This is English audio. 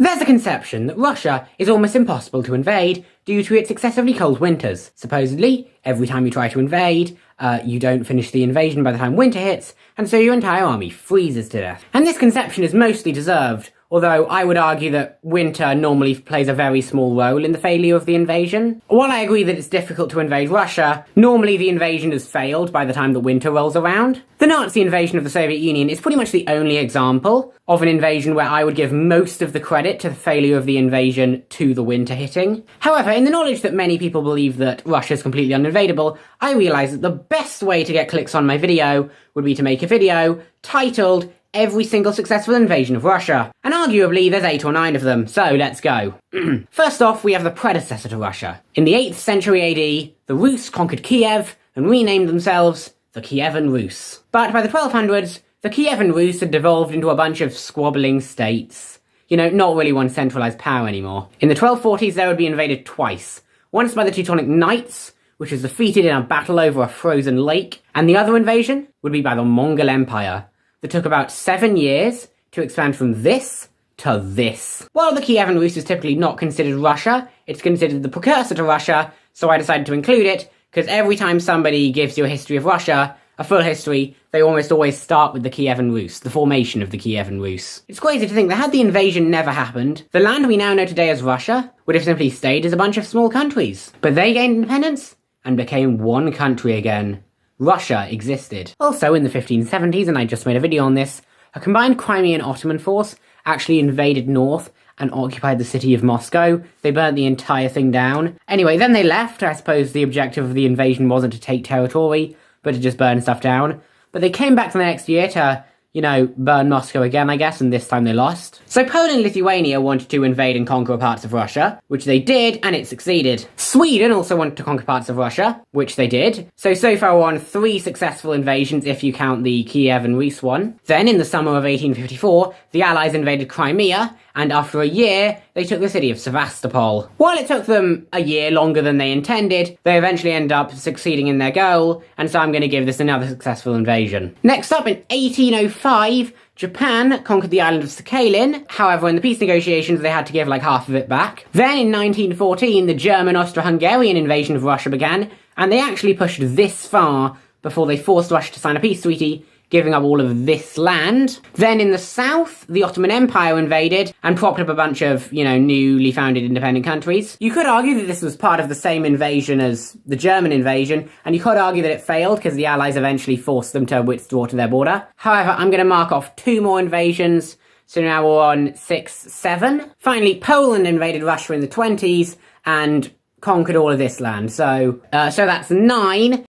There's a conception that Russia is almost impossible to invade due to its excessively cold winters. Supposedly, every time you try to invade, you don't finish the invasion by the time winter hits, and so your entire army freezes to death. And this conception is mostly deserved, although I would argue that winter normally plays a very small role in the failure of the invasion. While I agree that it's difficult to invade Russia, normally the invasion has failed by the time the winter rolls around. The Nazi invasion of the Soviet Union is pretty much the only example of an invasion where I would give most of the credit to the failure of the invasion to the winter hitting. However, in the knowledge that many people believe that Russia is completely uninvadable, I realise that the best way to get clicks on my video would be to make a video titled Every Single Successful Invasion of Russia. And arguably there's 8 or 9 of them, so let's go. First off, we have the predecessor to Russia. In the 8th century AD, the Rus conquered Kiev and renamed themselves the Kievan Rus. But by the 1200s, the Kievan Rus had devolved into a bunch of squabbling states. You know, not really one centralised power anymore. In the 1240s, they would be invaded twice. Once by the Teutonic Knights, which was defeated in a battle over a frozen lake, and the other invasion would be by the Mongol Empire, that took about 7 years to expand from this to this. While the Kievan Rus is typically not considered Russia, it's considered the precursor to Russia, so I decided to include it, because every time somebody gives you a history of Russia, a full history, they almost always start with the Kievan Rus, the formation of the Kievan Rus. It's crazy to think that had the invasion never happened, the land we now know today as Russia would have simply stayed as a bunch of small countries. But they gained independence and became one country again. Russia existed. Also, in the 1570s, and I just made a video on this, a combined Crimean Ottoman force actually invaded north and occupied the city of Moscow. They burnt the entire thing down. Anyway, then they left. I suppose the objective of the invasion wasn't to take territory, but to just burn stuff down. But they came back the next year to, you know, burn Moscow again, I guess, and this time they lost. So Poland and Lithuania wanted to invade and conquer parts of Russia, which they did, and it succeeded. Sweden also wanted to conquer parts of Russia, which they did. So far we're on 3 successful invasions if you count the Kievan Rus one. Then, in the summer of 1854, the Allies invaded Crimea, and after a year, they took the city of Sevastopol. While it took them a year longer than they intended, they eventually end up succeeding in their goal, and so I'm going to give this another successful invasion. Next up, in 1805, Japan conquered the island of Sakhalin. However, in the peace negotiations, they had to give like half of it back. Then in 1914, the German Austro-Hungarian invasion of Russia began, and they actually pushed this far before they forced Russia to sign a peace treaty, giving up all of this land. Then in the south, the Ottoman Empire invaded and propped up a bunch of, you know, newly founded independent countries. You could argue that this was part of the same invasion as the German invasion, and you could argue that it failed because the Allies eventually forced them to withdraw to their border. However, I'm going to mark off 2 more invasions, so now we're on 6, 7. Finally, Poland invaded Russia in the 20s and conquered all of this land, so that's 9.